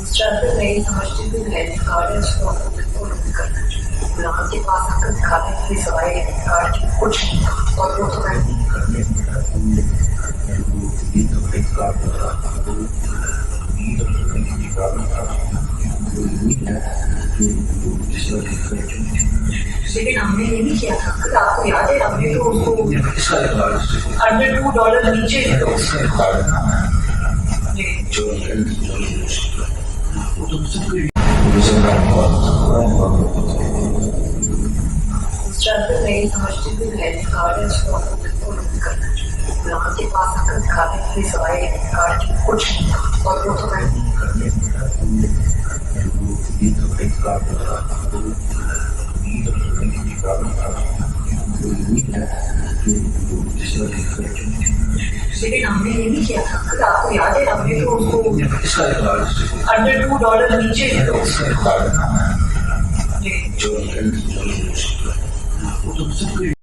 Struggle नहीं समझते हुए क्रेडिट कार्ड है उसको आपको बिल्कुल नहीं करना चाहिए। गुलाम के पास आकर दिखाने के लिए सवाए क्रेडिट कार्ड की कुछ नहीं था और वो तो मैं लेकिन हमने ये नहीं किया था कि आपको याद है हमने तो उसको $102 नीचे स्ट्रगल नहीं समझते हुए क्रेडिट कार्ड है उसको आपको बिल्कुल नहीं करना चाहिए। गुलाम के पास आकर दिखाने के लिए सवाए क्रेडिट कार्ड की कुछ नहीं था और वो तो मैं लेकिन हमने ये नहीं किया था कि आपको याद है हमने तो उसको $102 नीचे